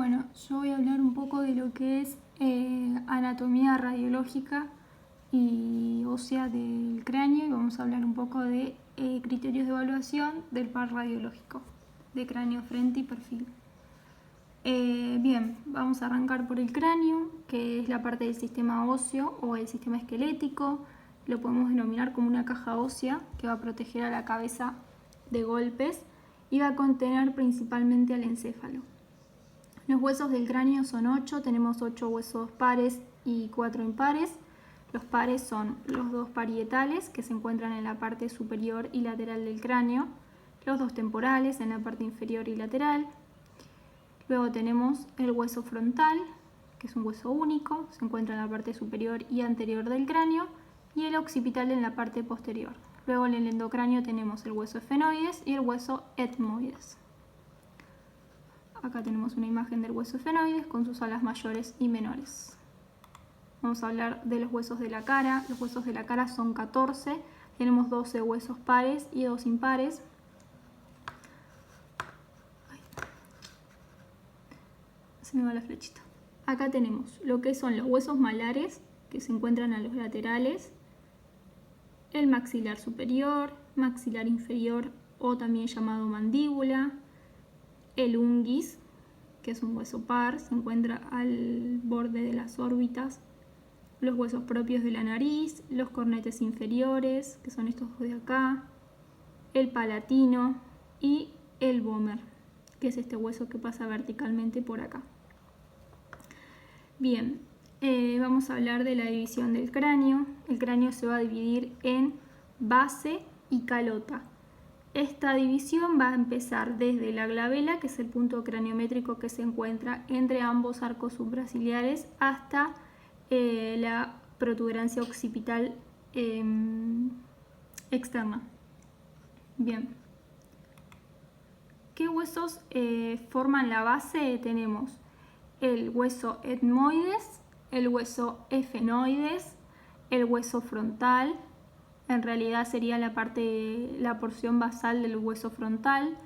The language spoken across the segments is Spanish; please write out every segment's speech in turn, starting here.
Bueno, yo voy a hablar un poco de lo que es anatomía radiológica y ósea del cráneo, y vamos a hablar un poco de criterios de evaluación del par radiológico de cráneo, frente y perfil. Bien, vamos a arrancar por el cráneo, que es la parte del sistema óseo o el sistema esquelético. Lo podemos denominar como una caja ósea que va a proteger a la cabeza de golpes y va a contener principalmente al encéfalo. Los huesos del cráneo son 8, tenemos 8 huesos pares y 4 impares. Los pares son los dos parietales, que se encuentran en la parte superior y lateral del cráneo, los dos temporales en la parte inferior y lateral. Luego tenemos el hueso frontal, que es un hueso único, se encuentra en la parte superior y anterior del cráneo, y el occipital en la parte posterior. Luego en el endocráneo tenemos el hueso efenoides y el hueso etmoides. Acá tenemos una imagen del hueso efenoides con sus alas mayores y menores. Vamos a hablar de los huesos de la cara. Los huesos de la cara son 14. Tenemos 12 huesos pares y 2 impares. Se me va la flechita. Acá tenemos lo que son los huesos malares, que se encuentran a los laterales, el maxilar superior, maxilar inferior o también llamado mandíbula, el unguis, que es un hueso par, se encuentra al borde de las órbitas, los huesos propios de la nariz, los cornetes inferiores, que son estos dos de acá, el palatino y el vomer, que es este hueso que pasa verticalmente por acá. Bien, vamos a hablar de la división del cráneo. El cráneo se va a dividir en base y calota. Esta división va a empezar desde la glabela, que es el punto craniométrico que se encuentra entre ambos arcos supraciliares, hasta la protuberancia occipital externa. Bien. ¿Qué huesos forman la base? Tenemos el hueso etmoides, el hueso efenoides, el hueso frontal. En realidad sería la porción basal del hueso frontal,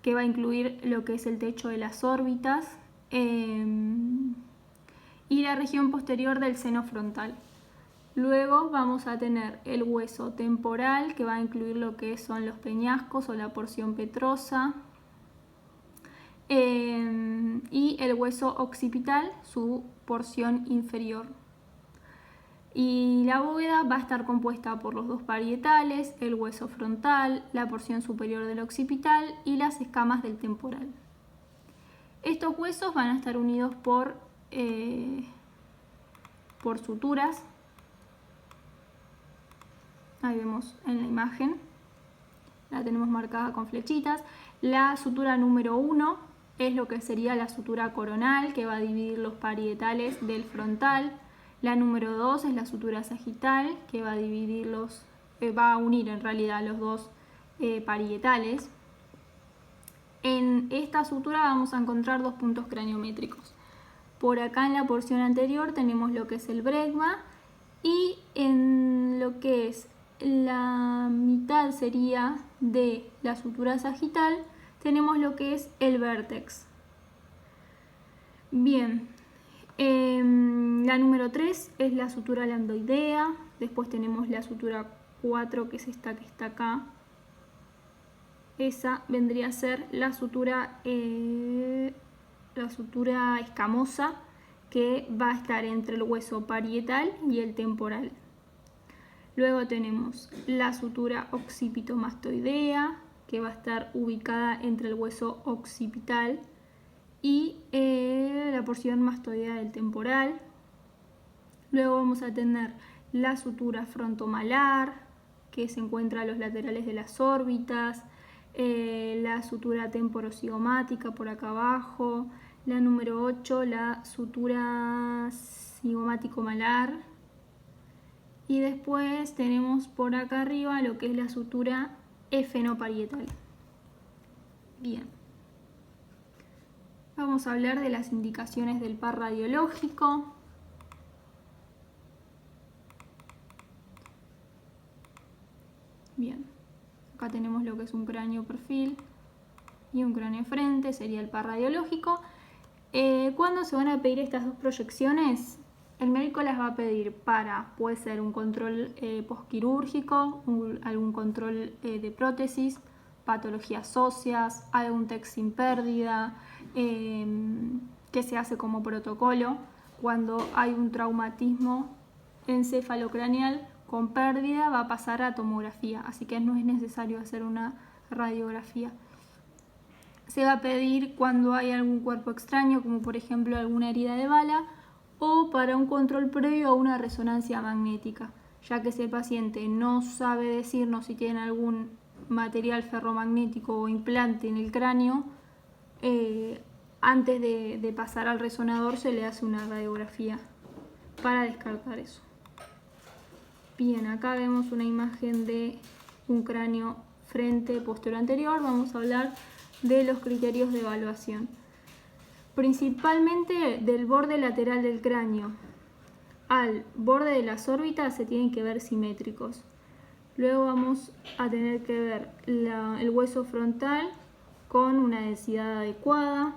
que va a incluir lo que es el techo de las órbitas y la región posterior del seno frontal. Luego vamos a tener el hueso temporal, que va a incluir lo que son los peñascos o la porción petrosa, y el hueso occipital, su porción inferior. Y la bóveda va a estar compuesta por los dos parietales, el hueso frontal, la porción superior del occipital y las escamas del temporal. Estos huesos van a estar unidos por suturas. Ahí vemos en la imagen, la tenemos marcada con flechitas. La sutura número 1 es lo que sería la sutura coronal, que va a dividir los parietales del frontal. La número 2 es la sutura sagital, que va a unir en realidad los dos parietales. En esta sutura vamos a encontrar dos puntos craniométricos. Por acá en la porción anterior tenemos lo que es el bregma, y en lo que es la mitad sería de la sutura sagital tenemos lo que es el vértex. Bien. La número 3 es la sutura lambdoidea. Después tenemos la sutura 4, que es esta que está acá. Esa vendría a ser la sutura escamosa, que va a estar entre el hueso parietal y el temporal. Luego tenemos la sutura occipitomastoidea, que va a estar ubicada entre el hueso occipital y la porción mastoidea del temporal. Luego vamos a tener la sutura frontomalar, que se encuentra a los laterales de las órbitas, la sutura temporocigomática por acá abajo, la número 8, la sutura cigomático-malar, y después tenemos por acá arriba lo que es la sutura efenoparietal. Bien. Vamos a hablar de las indicaciones del par radiológico. Bien, acá tenemos lo que es un cráneo perfil y un cráneo frente, sería el par radiológico. ¿Cuándo se van a pedir estas dos proyecciones? El médico las va a pedir puede ser un control postquirúrgico, algún control de prótesis, patologías óseas, algún TEC sin pérdida, que se hace como protocolo cuando hay un traumatismo encefalocraneal con pérdida, va a pasar a tomografía, así que no es necesario hacer una radiografía. Se va a pedir cuando hay algún cuerpo extraño, como por ejemplo alguna herida de bala, o para un control previo a una resonancia magnética, ya que si el paciente no sabe decirnos si tiene algún material ferromagnético o implante en el cráneo, antes de pasar al resonador se le hace una radiografía para descartar eso. Bien, acá vemos una imagen de un cráneo frente, posterior, anterior. Vamos a hablar de los criterios de evaluación. Principalmente del borde lateral del cráneo al borde de las órbitas se tienen que ver simétricos. Luego vamos a tener que ver el hueso frontal con una densidad adecuada.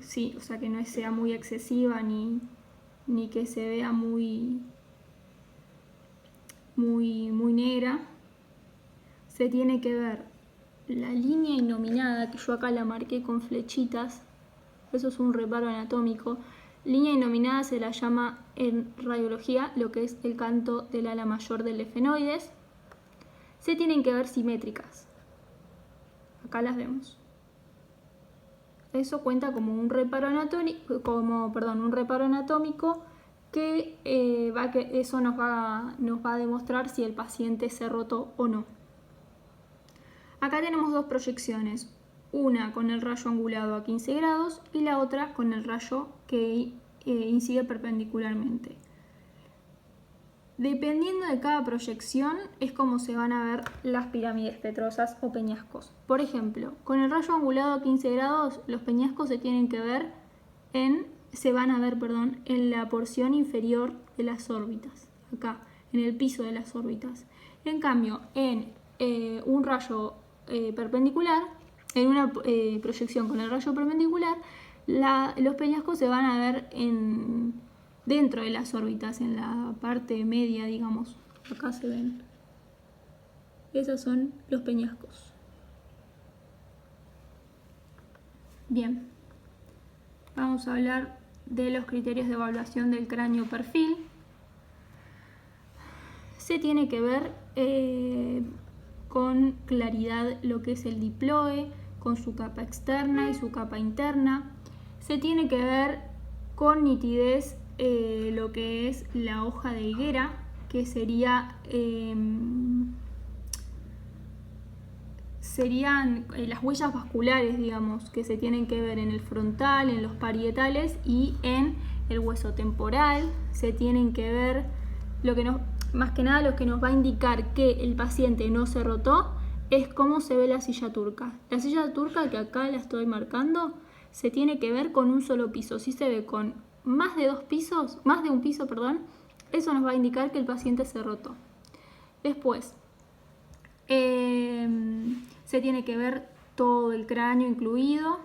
Sí, o sea que no sea muy excesiva ni que se vea muy negra. Se tiene que ver la línea innominada, que yo acá la marqué con flechitas, eso es un reparo anatómico. Línea innominada se la llama en radiología lo que es el canto del ala mayor del efenoides. Se tienen que ver simétricas. Acá las vemos. Eso cuenta como un reparo anatómico que eso nos va a demostrar si el paciente se rotó o no. Acá tenemos dos proyecciones, una con el rayo angulado a 15 grados y la otra con el rayo que incide perpendicularmente. Dependiendo de cada proyección es como se van a ver las pirámides petrosas o peñascos. Por ejemplo, con el rayo angulado a 15 grados los peñascos se van a ver en la porción inferior de las órbitas, acá, en el piso de las órbitas. En cambio, en un rayo perpendicular, en una proyección con el rayo perpendicular, los peñascos se van a ver dentro de las órbitas, en la parte media, digamos. Acá se ven. Esos son los peñascos. Bien. Vamos a hablar de los criterios de evaluación del cráneo perfil. Se tiene que ver con claridad lo que es el diploe, con su capa externa y su capa interna. Se tiene que ver con nitidez lo que es la hoja de higuera, que serían las huellas vasculares, digamos, que se tienen que ver en el frontal, en los parietales y en el hueso temporal. Se tienen que ver más que nada lo que nos va a indicar que el paciente no se rotó es cómo se ve la silla turca. La silla turca, que acá la estoy marcando, se tiene que ver con un solo piso. Si se ve con más de un piso, eso nos va a indicar que el paciente se rotó. Después, se tiene que ver todo el cráneo incluido.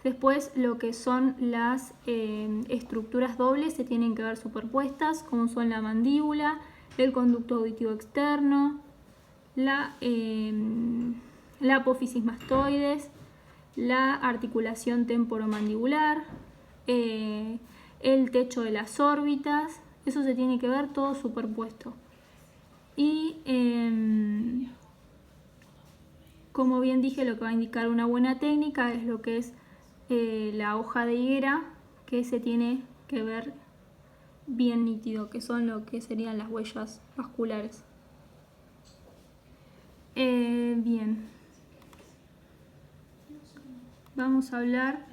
Después, lo que son las estructuras dobles se tienen que ver superpuestas, como son la mandíbula, el conducto auditivo externo, la apófisis mastoides, la articulación temporomandibular, el techo de las órbitas. Eso se tiene que ver todo superpuesto. Y como bien dije, lo que va a indicar una buena técnica es lo que es la hoja de higuera, que se tiene que ver bien nítido, que son lo que serían las huellas vasculares. Bien, vamos a hablar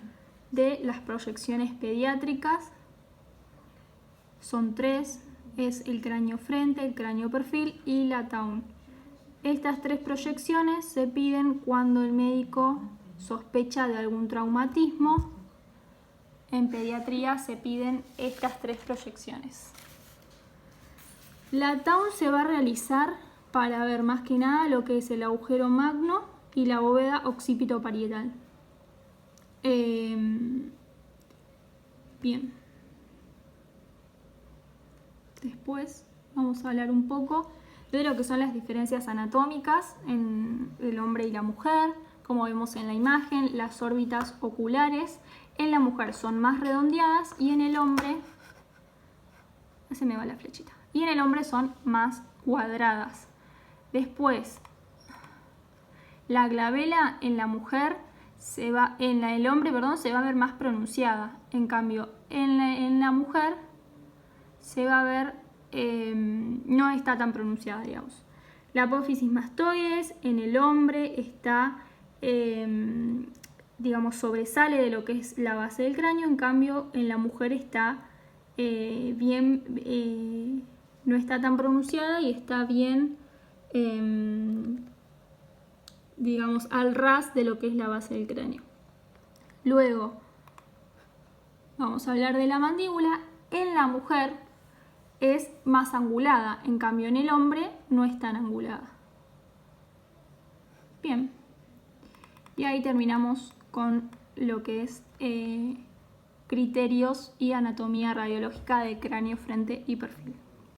de las proyecciones pediátricas. Son tres, es el cráneo frente, el cráneo perfil y la TAUN. Estas tres proyecciones se piden cuando el médico sospecha de algún traumatismo. En pediatría se piden estas tres proyecciones. La TAUN se va a realizar para ver más que nada lo que es el agujero magno y la bóveda occipito-parietal. Bien. Después vamos a hablar un poco de lo que son las diferencias anatómicas en el hombre y la mujer. Como vemos en la imagen, las órbitas oculares en la mujer son más redondeadas y en el hombre, se me va la flechita, y en el hombre son más cuadradas. Después, la glabela en la mujer en el hombre, se va a ver más pronunciada. En cambio, en la mujer se va a ver, no está tan pronunciada, digamos. La apófisis mastoides en el hombre está, digamos, sobresale de lo que es la base del cráneo. En cambio, en la mujer está no está tan pronunciada y está bien, digamos, al ras de lo que es la base del cráneo. Luego vamos a hablar de la mandíbula. En la mujer es más angulada, en cambio en el hombre no es tan angulada. Bien, y ahí terminamos con lo que es criterios y anatomía radiológica de cráneo, frente y perfil.